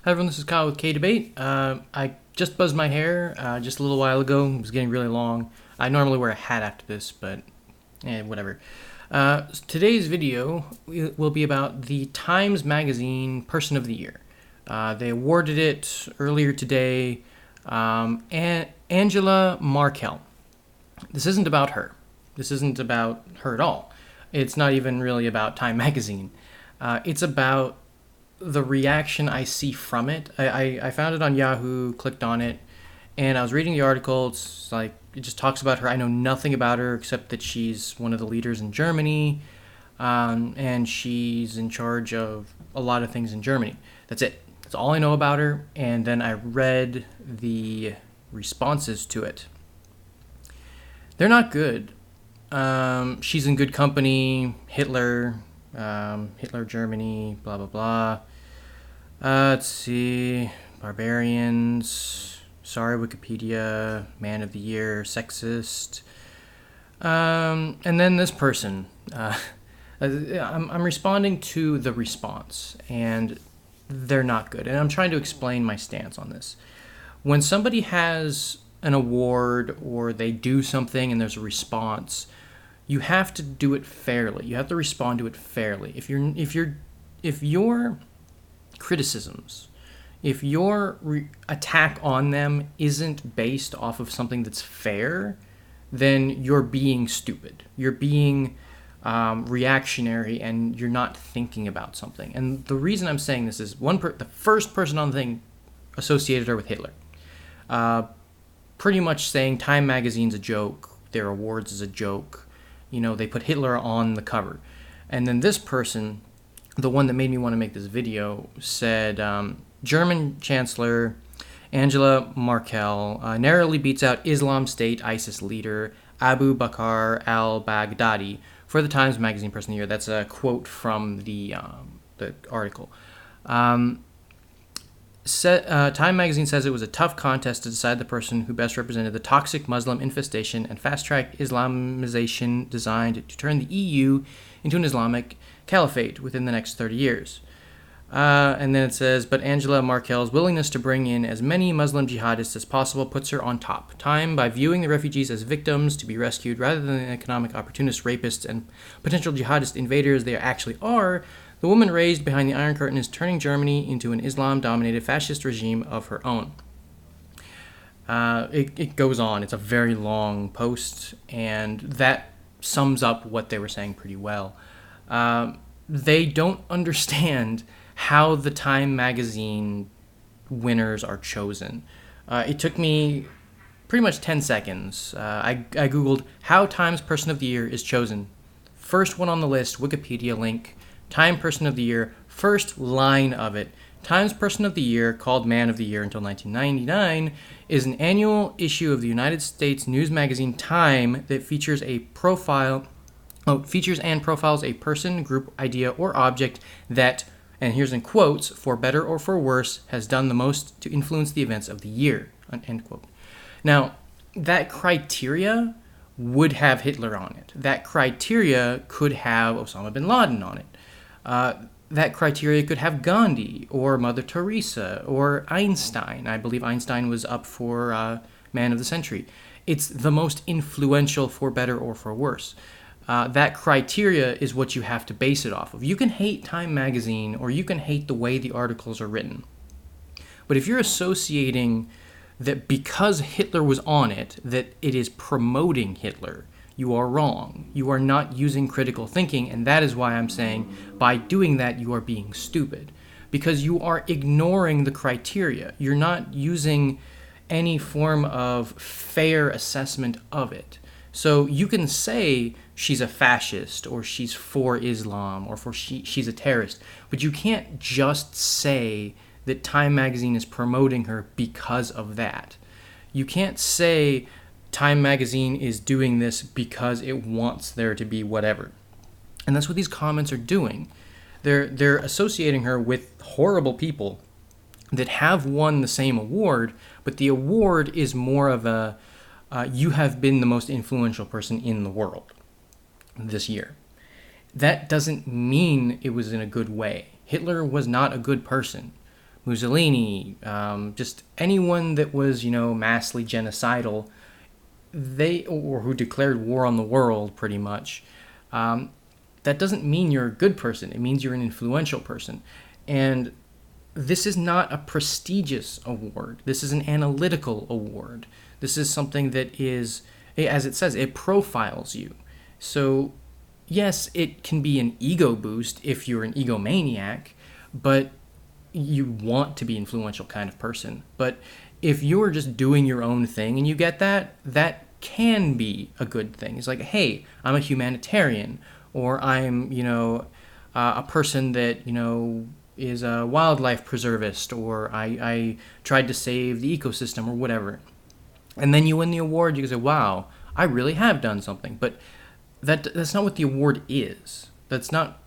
Hi everyone, this is Kyle with kayDbait. I just buzzed my hair just a little while ago. It was getting really long. I normally wear a hat after this, but whatever. Today's video will be about the Times Magazine Person of the Year. They awarded it earlier today. Angela Merkel. This isn't about her. This isn't about her at all. It's not even really about Time Magazine. It's about the reaction I see from it. I found it on Yahoo, clicked on it, and I was reading the article. It's like, it just talks about her. I know nothing about her except that she's one of the leaders in Germany, and she's in charge of a lot of things in Germany. That's it. That's all I know about her. And then I read the responses to it. They're not good. She's in good company. Hitler, Germany, blah, blah, blah. Let's see. Barbarians. Sorry, Wikipedia. Man of the Year. Sexist. And then this person. I'm responding to the response, and they're not good. And I'm trying to explain my stance on this. When somebody has an award or they do something and there's a response, you have to do it fairly. You have to respond to it fairly. If your criticisms, if your attack on them isn't based off of something that's fair, then you're being stupid. You're being reactionary, and you're not thinking about something. And the reason I'm saying this is the first person on the thing associated her with Hitler. Pretty much saying Time Magazine's a joke, their awards is a joke. You know, they put Hitler on the cover. And then this person, the one that made me want to make this video, said German Chancellor Angela Merkel narrowly beats out Islam State ISIS leader Abu-Bakr Al-Baghdadi for the Times Magazine Person of the Year. That's a quote from the article. Time Magazine says it was a tough contest to decide the person who best represented the toxic Muslim infestation and fast-track Islamization designed to turn the EU into an Islamic caliphate within the next 30 years. And then it says, but Angela Merkel's willingness to bring in as many Muslim jihadists as possible puts her on top. Time, by viewing the refugees as victims to be rescued rather than economic opportunists, rapists, and potential jihadist invaders they actually are, the woman raised behind the Iron Curtain is turning Germany into an Islam-dominated fascist regime of her own. It goes on. It's a very long post, and that sums up what they were saying pretty well. They don't understand how the Time Magazine winners are chosen. It took me pretty much 10 seconds. I Googled how Times Person of the Year is chosen. First one on the list, Wikipedia link. Time Person of the Year, first line of it. Times Person of the Year, called Man of the Year until 1999, is an annual issue of the United States news magazine Time that features and profiles a person, group, idea, or object that, and here's in quotes, for better or for worse, has done the most to influence the events of the year, end quote. Now, that criteria would have Hitler on it. That criteria could have Osama bin Laden on it. That criteria could have Gandhi or Mother Teresa or Einstein. I believe Einstein was up for Man of the Century. It's the most influential for better or for worse. That criteria is what you have to base it off of. You can hate Time Magazine or you can hate the way the articles are written. But if you're associating that because Hitler was on it, that it is promoting Hitler, you are wrong. You are not using critical thinking, and that is why I'm saying by doing that you are being stupid. Because you are ignoring the criteria. You're not using any form of fair assessment of it. So you can say she's a fascist, or she's for Islam, or she's a terrorist, but you can't just say that Time Magazine is promoting her because of that. You can't say Time Magazine is doing this because it wants there to be whatever. And that's what these comments are doing. They're associating her with horrible people that have won the same award, but the award is more of a you have been the most influential person in the world this year. That doesn't mean it was in a good way. Hitler was not a good person. Mussolini, just anyone that was, massively genocidal, or who declared war on the world, pretty much. That doesn't mean you're a good person. It means you're an influential person. And this is not a prestigious award. This is an analytical award. This is something that is, as it says, it profiles you. So, yes, it can be an ego boost if you're an egomaniac, but you want to be an influential kind of person. But if you're just doing your own thing and you get that, that can be a good thing. It's like, hey, I'm a humanitarian, or I'm, a person that, is a wildlife preservist, or I tried to save the ecosystem, or whatever. And then you win the award, you can say, wow, I really have done something. But that's not what the award is. That's not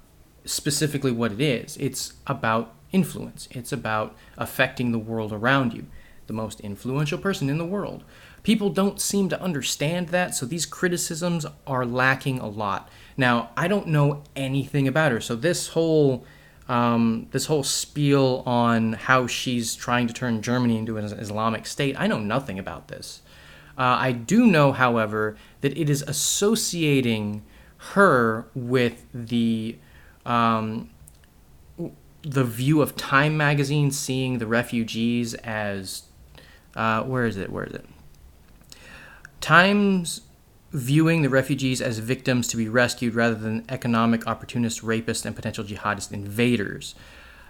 specifically what it is. It's about influence. It's about affecting the world around you. The most influential person in the world. People don't seem to understand that, so these criticisms are lacking a lot. Now, I don't know anything about her, so this whole spiel on how she's trying to turn Germany into an Islamic state, I know nothing about this. I do know, however, that it is associating her with the view of Time magazine, seeing the refugees as where is it? Time's viewing the refugees as victims to be rescued rather than economic opportunists, rapists, and potential jihadist invaders.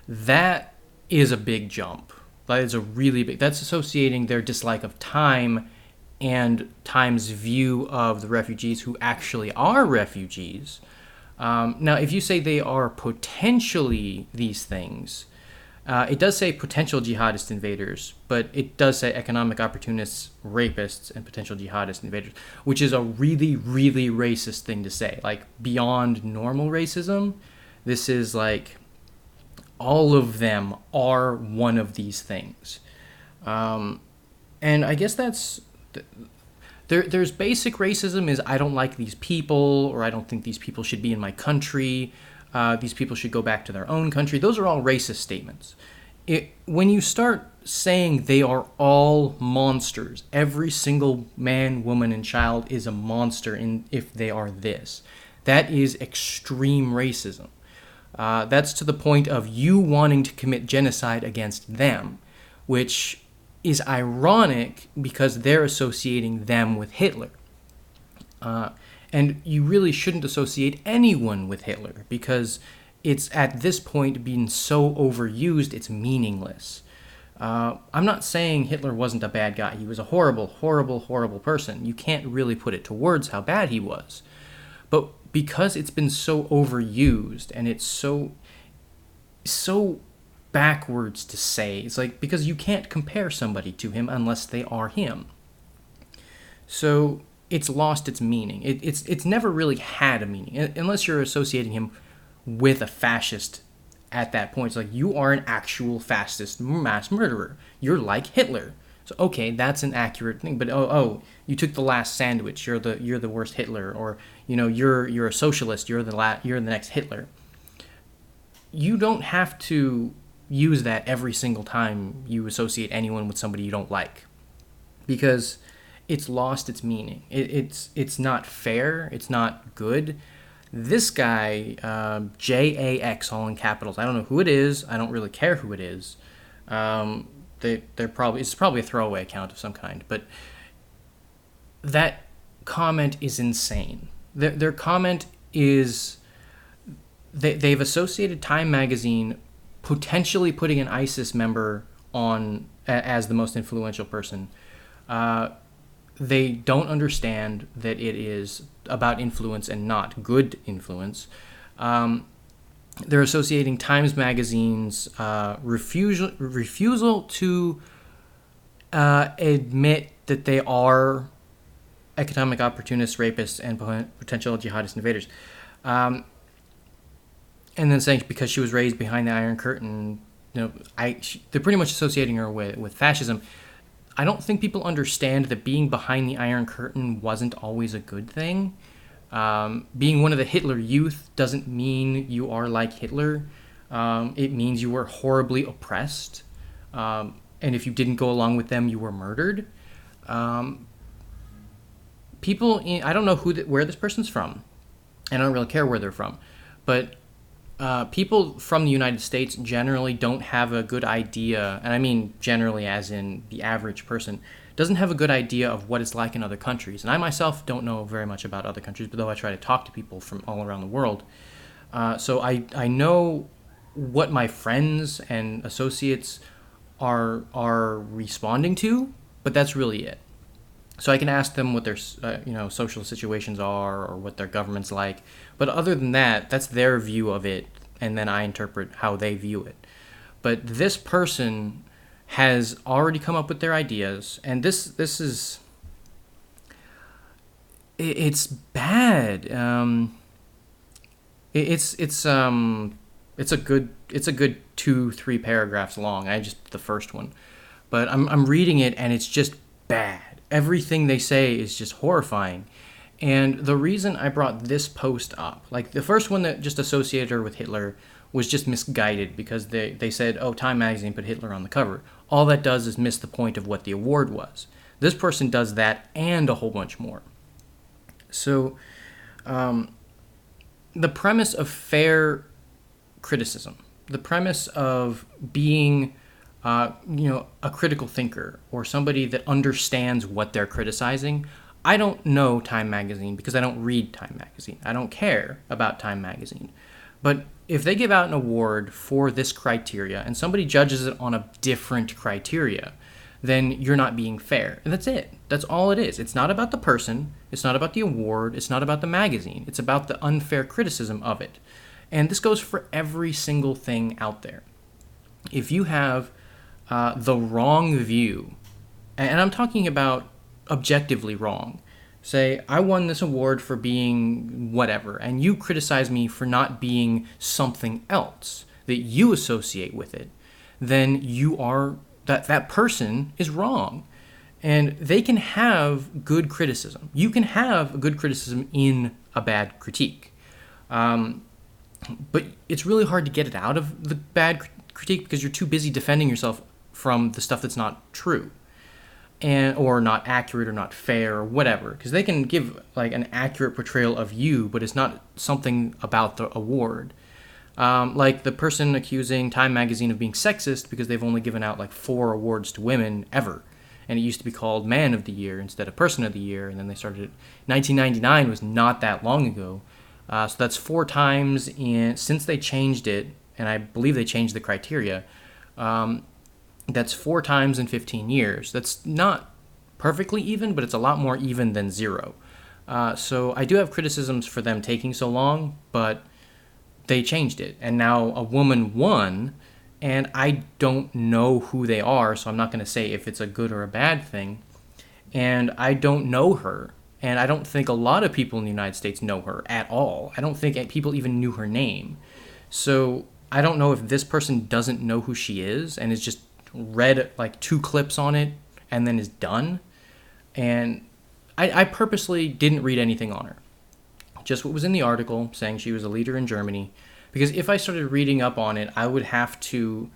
That is a big jump. That is a really big. That's associating their dislike of Time and Time's view of the refugees who actually are refugees. Now, if you say they are potentially these things, it does say potential jihadist invaders, but it does say economic opportunists, rapists, and potential jihadist invaders, which is a really, really racist thing to say. Like, beyond normal racism, this is like all of them are one of these things. And I guess that's... There's basic racism is I don't like these people, or I don't think these people should be in my country. These people should go back to their own country. Those are all racist statements. When you start saying they are all monsters, every single man, woman, and child is a monster if they are this. That is extreme racism. That's to the point of you wanting to commit genocide against them, which is ironic because they're associating them with Hitler. And you really shouldn't associate anyone with Hitler because it's at this point being so overused, it's meaningless. I'm not saying Hitler wasn't a bad guy. He was a horrible, horrible, horrible person. You can't really put it to words how bad he was. But because it's been so overused and it's so backwards to say, it's like, because you can't compare somebody to him unless they are him. So it's lost its meaning. It's never really had a meaning, unless you're associating him with a fascist at that point. It's like, you are an actual fascist mass murderer. You're like Hitler. So, okay, that's an accurate thing. But, oh, you took the last sandwich. You're the worst Hitler. Or, you're a socialist. You're the next Hitler. You don't have to use that every single time you associate anyone with somebody you don't like, because it's lost its meaning. It's not fair. It's not good. This guy, JAX, all in capitals. I don't know who it is. I don't really care who it is. It's probably a throwaway account of some kind. But that comment is insane. Their comment is they've associated Time magazine potentially putting an ISIS member on as the most influential person. They don't understand that it is about influence and not good influence. They're associating Times Magazine's refusal to admit that they are economic opportunists, rapists, and potential jihadist invaders. And then saying because she was raised behind the Iron Curtain, they're pretty much associating her with fascism. I don't think people understand that being behind the Iron Curtain wasn't always a good thing. Being one of the Hitler Youth doesn't mean you are like Hitler. It means you were horribly oppressed. and if you didn't go along with them, you were murdered. I don't know where this person's from, and I don't really care where they're from, but people from the United States generally don't have a good idea, and I mean generally as in the average person, doesn't have a good idea of what it's like in other countries. And I myself don't know very much about other countries, but though I try to talk to people from all around the world. So I know what my friends and associates are responding to, but that's really it. So I can ask them what their social situations are or what their government's like, but other than that, that's their view of it, and then I interpret how they view it. But this person has already come up with their ideas, and this is it's bad. It's a good 2-3 paragraphs long. I just the first one, but I'm reading it and it's just bad. Everything they say is just horrifying. And the reason I brought this post up, like the first one that just associated her with Hitler, was just misguided because they said, oh, Time magazine put Hitler on the cover. All that does is miss the point of what the award was. This person does that and a whole bunch more. So the premise of fair criticism, the premise of being a critical thinker or somebody that understands what they're criticizing. I don't know Time magazine because I don't read Time magazine. I don't care about Time magazine. But if they give out an award for this criteria and somebody judges it on a different criteria, then you're not being fair. And that's it. That's all it is. It's not about the person. It's not about the award. It's not about the magazine. It's about the unfair criticism of it. And this goes for every single thing out there. If you have the wrong view, and I'm talking about objectively wrong, say, I won this award for being whatever, and you criticize me for not being something else that you associate with it, then you are, that person is wrong. And they can have good criticism. You can have good criticism in a bad critique. But it's really hard to get it out of the bad critique because you're too busy defending yourself from the stuff that's not true, or not accurate or not fair or whatever. Because they can give like an accurate portrayal of you, but it's not something about the award. Like the person accusing Time magazine of being sexist because they've only given out like 4 awards to women ever. And it used to be called Man of the Year instead of Person of the Year. And then they started it. 1999 was not that long ago. So that's 4 times since they changed it, and I believe they changed the criteria. That's 4 times in 15 years. That's not perfectly even, but it's a lot more even than 0. So I do have criticisms for them taking so long, but they changed it. And now a woman won, and I don't know who they are, so I'm not going to say if it's a good or a bad thing. And I don't know her. And I don't think a lot of people in the United States know her at all. I don't think people even knew her name. So I don't know if this person doesn't know who she is and is just read like 2 clips on it and then is done. And I purposely didn't read anything on her. Just what was in the article saying she was a leader in Germany. Because if I started reading up on it, I would have to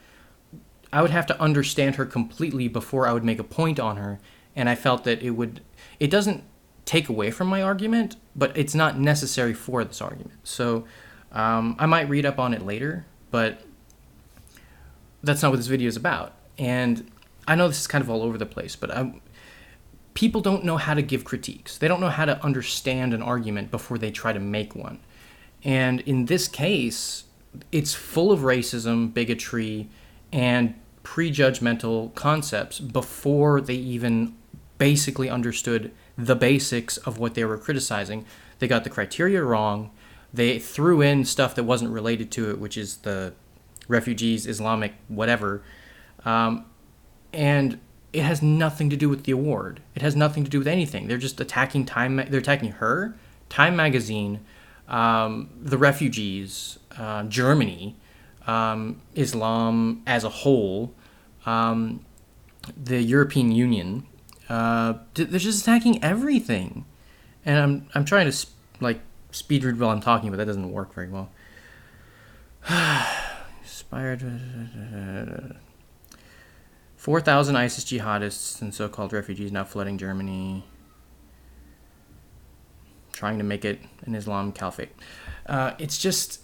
understand her completely before I would make a point on her. And I felt that it doesn't take away from my argument, but it's not necessary for this argument. So I might read up on it later, but that's not what this video is about. And I know this is kind of all over the place, but people don't know how to give critiques. They don't know how to understand an argument before they try to make one. And in this case, it's full of racism, bigotry, and prejudgmental concepts before they even basically understood the basics of what they were criticizing. They got the criteria wrong. They threw in stuff that wasn't related to it, which is the refugees, Islamic, whatever. And it has nothing to do with the award. It has nothing to do with anything. They're just attacking They're attacking her, Time magazine, the refugees, Germany, Islam as a whole, the European Union. They're just attacking everything. And I'm trying to speed read while I'm talking, but that doesn't work very well. Inspired. 4,000 ISIS jihadists and so-called refugees now flooding Germany, trying to make it an Islam caliphate. It's just,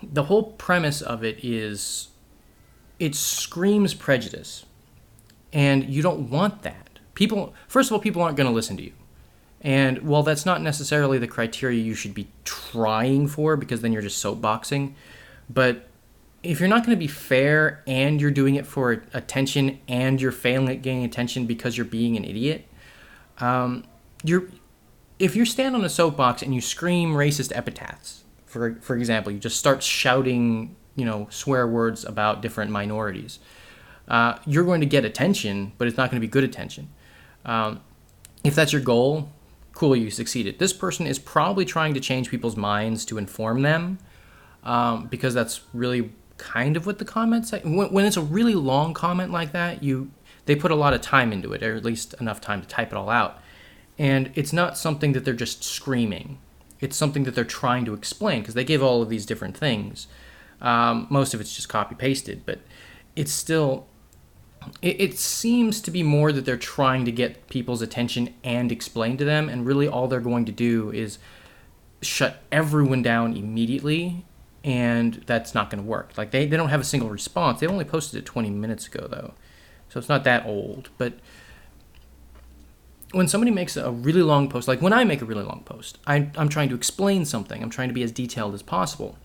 the whole premise of it is, it screams prejudice. And you don't want that. First of all, people aren't going to listen to you. And while that's not necessarily the criteria you should be trying for, because then you're just soapboxing, but if you're not going to be fair and you're doing it for attention and you're failing at getting attention because you're being an idiot, if you stand on a soapbox and you scream racist epithets, for example, you just start shouting, swear words about different minorities, you're going to get attention, but it's not going to be good attention. If that's your goal, cool, you succeeded. This person is probably trying to change people's minds to inform them, because that's really kind of what the comments say. When it's a really long comment like that, they put a lot of time into it, or at least enough time to type it all out. And it's not something that they're just screaming. It's something that they're trying to explain, because they give all of these different things. Most of it's just copy-pasted, but it's still... It seems to be more that they're trying to get people's attention and explain to them, and really all they're going to do is shut everyone down immediately, and that's not going to work. Like, they don't have a single response. They only posted it 20 minutes ago, though, so it's not that old. But when somebody makes a really long post, like when I make a really long post, I'm trying to explain something. I'm trying to be as detailed as possible.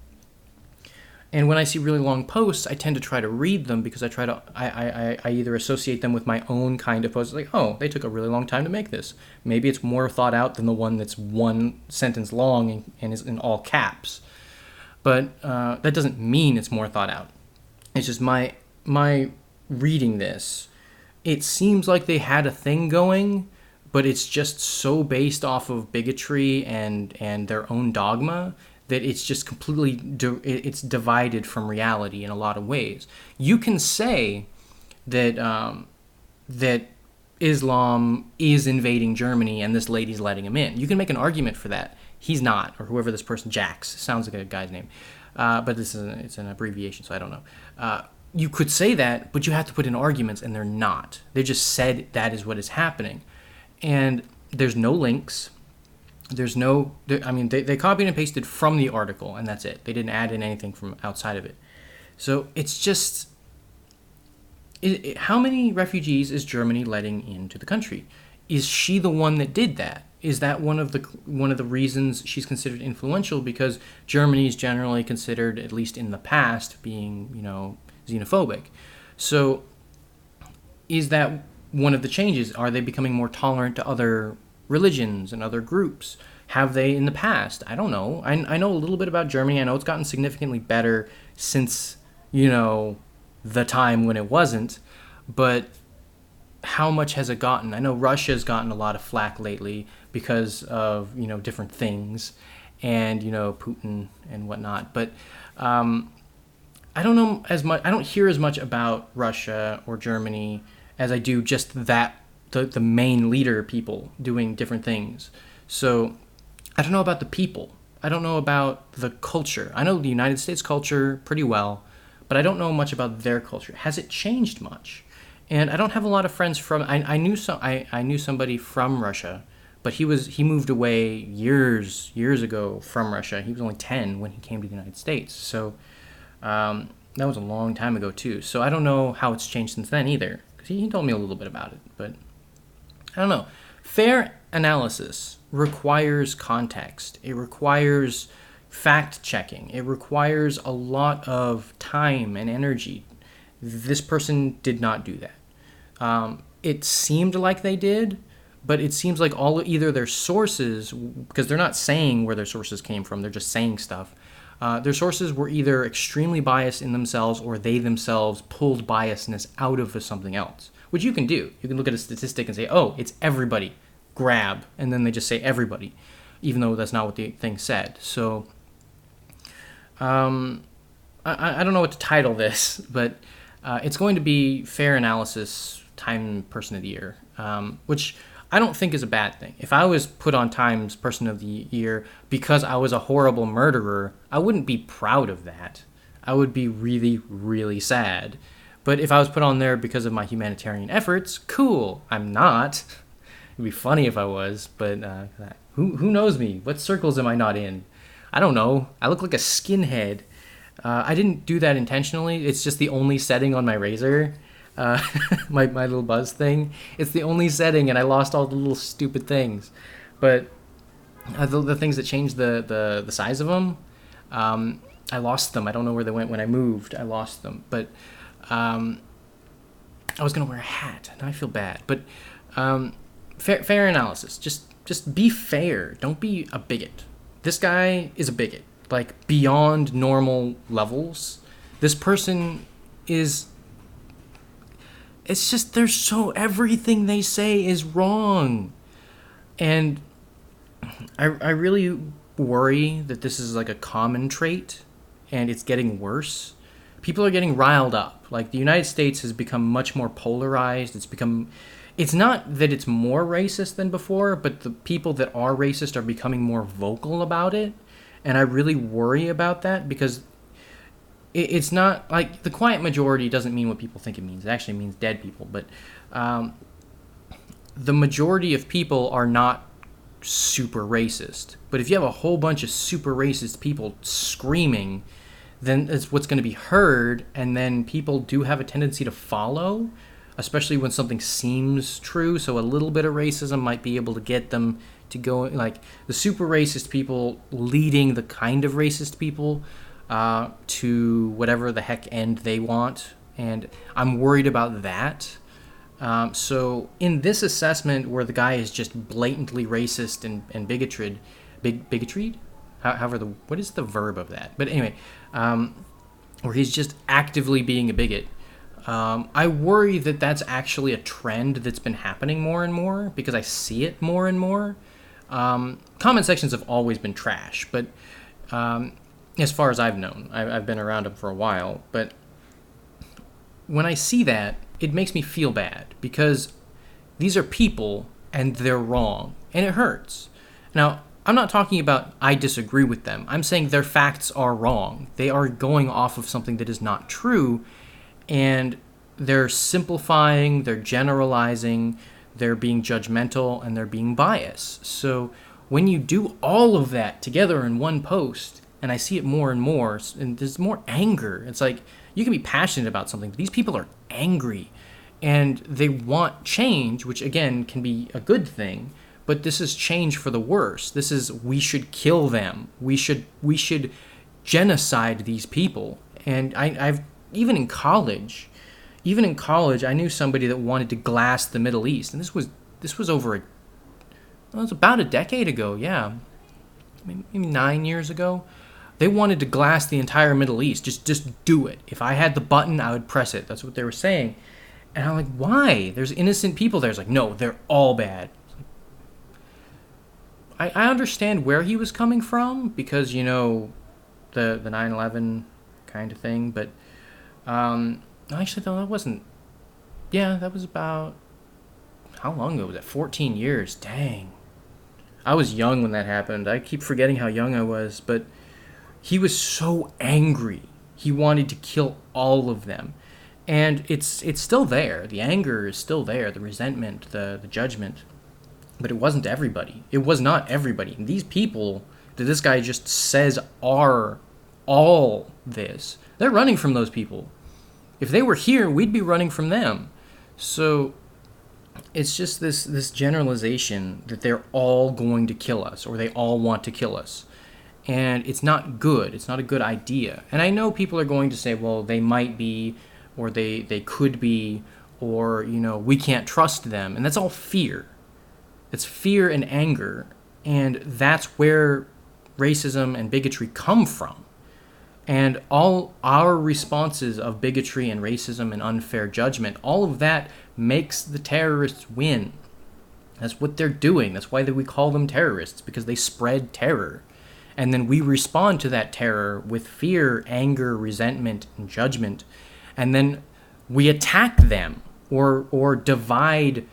And when I see really long posts, I tend to try to read them, because I either associate them with my own kind of post, like, oh, they took a really long time to make this. Maybe it's more thought out than the one that's one sentence long and is in all caps. But that doesn't mean it's more thought out. It's just my reading this, it seems like they had a thing going, but it's just so based off of bigotry and their own dogma that it's just completely it's divided from reality in a lot of ways. You can say that that Islam is invading Germany and this lady's letting him in. You can make an argument for that. He's not, or whoever this person, Jax, sounds like a guy's name, but it's an abbreviation, so I don't know. You could say that, but you have to put in arguments, and they're not. They just said that is what is happening, and there's no links. There's no, they copied and pasted from the article, and that's it. They didn't add in anything from outside of it. So it's just, how many refugees is Germany letting into the country? Is she the one that did that? Is that one of the reasons she's considered influential? Because Germany is generally considered, at least in the past, being, xenophobic. So is that one of the changes? Are they becoming more tolerant to other religions and other groups? Have they in the past? I don't know. I know a little bit about Germany. I know it's gotten significantly better since, the time when it wasn't. But how much has it gotten? I know Russia's gotten a lot of flack lately because of, different things and, Putin and whatnot. But I don't know as much. I don't hear as much about Russia or Germany as I do just that the main leader people doing different things. So I don't know about the people. I don't know about the culture. I know the United States culture pretty well, but I don't know much about their culture. Has it changed much? And I don't have a lot of friends from. I knew somebody from Russia, but he moved away years ago from Russia. He was only 10 when he came to the United States. So that was a long time ago too. So I don't know how it's changed since then either. Because he told me a little bit about it, but I don't know. Fair analysis requires context. It requires fact-checking. It requires a lot of time and energy. This person did not do that. It seemed like they did, but it seems like either their sources, because they're not saying where their sources came from, they're just saying stuff. Their sources were either extremely biased in themselves, or they themselves pulled biasness out of something else, which you can do. You can look at a statistic and say, oh, it's everybody, grab, and then they just say everybody, even though that's not what the thing said. So I don't know what to title this, but it's going to be Fair Analysis Time Person of the Year, which I don't think is a bad thing. If I was put on Time's Person of the Year because I was a horrible murderer, I wouldn't be proud of that. I would be really, really sad. But if I was put on there because of my humanitarian efforts, cool. I'm not. It'd be funny if I was, but who knows me? What circles am I not in? I don't know. I look like a skinhead. I didn't do that intentionally. It's just the only setting on my razor. My little buzz thing. It's the only setting, and I lost all the little stupid things. But the things that changed the size of them, I lost them. I don't know where they went when I moved. I lost them. But I was going to wear a hat. Now I feel bad. But fair analysis. Just be fair. Don't be a bigot. This guy is a bigot. Like, beyond normal levels. This person is... It's just, everything they say is wrong. And I really worry that this is like a common trait, and it's getting worse. People are getting riled up. Like, the United States has become much more polarized. It's not that it's more racist than before, but the people that are racist are becoming more vocal about it. And I really worry about that, because it's not like the quiet majority doesn't mean what people think it means. It actually means dead people. But the majority of people are not super racist. But if you have a whole bunch of super racist people screaming, then it's what's going to be heard. And then people do have a tendency to follow, especially when something seems true. So a little bit of racism might be able to get them to go, like the super racist people leading the kind of racist people to whatever the heck end they want. And I'm worried about that. So in this assessment where the guy is just blatantly racist and bigoted, what is the verb of that? But anyway, where he's just actively being a bigot. I worry that that's actually a trend that's been happening more and more, because I see it more and more. Comment sections have always been trash, but as far as I've known, I've been around them for a while, but when I see that, it makes me feel bad, because these are people and they're wrong, and it hurts. Now, I'm not talking about I disagree with them. I'm saying their facts are wrong. They are going off of something that is not true, and they're simplifying, they're generalizing, they're being judgmental, and they're being biased. So when you do all of that together in one post, and I see it more and more, and there's more anger. It's like, you can be passionate about something, but these people are angry, and they want change, which again can be a good thing, but this is change for the worse. This is, we should kill them. We should genocide these people. And I've even in college, I knew somebody that wanted to glass the Middle East, and this was it was about a decade ago, yeah, maybe 9 years ago. They wanted to glass the entire Middle East. Just do it. If I had the button, I would press it. That's what they were saying. And I'm like, why? There's innocent people there. It's like, no, they're all bad. I understand where he was coming from, because, you know, the 9/11 kind of thing. But actually, no, that wasn't. Yeah, that was about, how long ago was that? 14 years. Dang. I was young when that happened. I keep forgetting how young I was, but he was so angry. He wanted to kill all of them. And it's still there. The anger is still there, the resentment, the judgment. But it wasn't everybody. It was not everybody. And these people that this guy just says are all this, they're running from those people. If they were here, we'd be running from them. So it's just this generalization that they're all going to kill us, or they all want to kill us. And it's not good. It's not a good idea. And I know people are going to say, well, they might be, or they could be, or, you know, we can't trust them. And that's all fear. It's fear and anger. And that's where racism and bigotry come from. And all our responses of bigotry and racism and unfair judgment, all of that makes the terrorists win. That's what they're doing. That's why we call them terrorists, because they spread terror. And then we respond to that terror with fear, anger, resentment, and judgment. And then we attack them or divide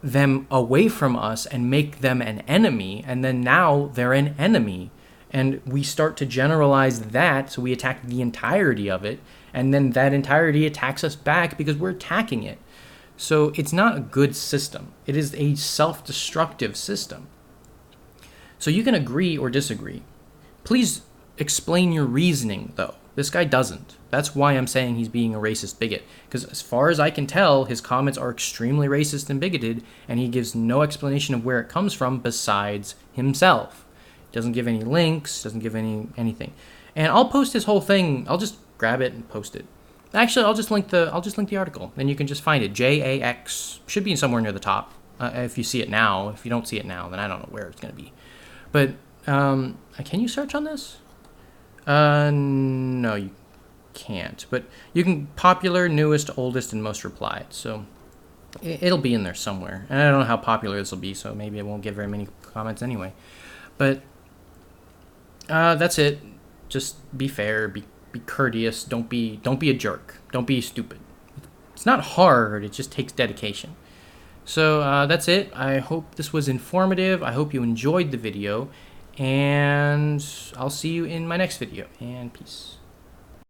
them away from us and make them an enemy. And then now they're an enemy. And we start to generalize that, so we attack the entirety of it, and then that entirety attacks us back because we're attacking it. So it's not a good system. It is a self-destructive system. So you can agree or disagree. Please explain your reasoning, though. This guy doesn't. That's why I'm saying he's being a racist bigot. Because as far as I can tell, his comments are extremely racist and bigoted, and he gives no explanation of where it comes from besides himself. Doesn't give any links, doesn't give anything. And I'll post his whole thing. I'll just grab it and post it. Actually, I'll just link the article. Then you can just find it. JAX should be somewhere near the top. If you see it now. If you don't see it now, then I don't know where it's going to be. But can you search on this? No, you can't. But you can popular, newest, oldest, and most replied. So it'll be in there somewhere. And I don't know how popular this will be, so maybe it won't get very many comments anyway. But that's it. Just be fair, be courteous. Don't be a jerk. Don't be stupid. It's not hard. It just takes dedication. So that's it. I hope this was informative. I hope you enjoyed the video, and I'll see you in my next video. And peace.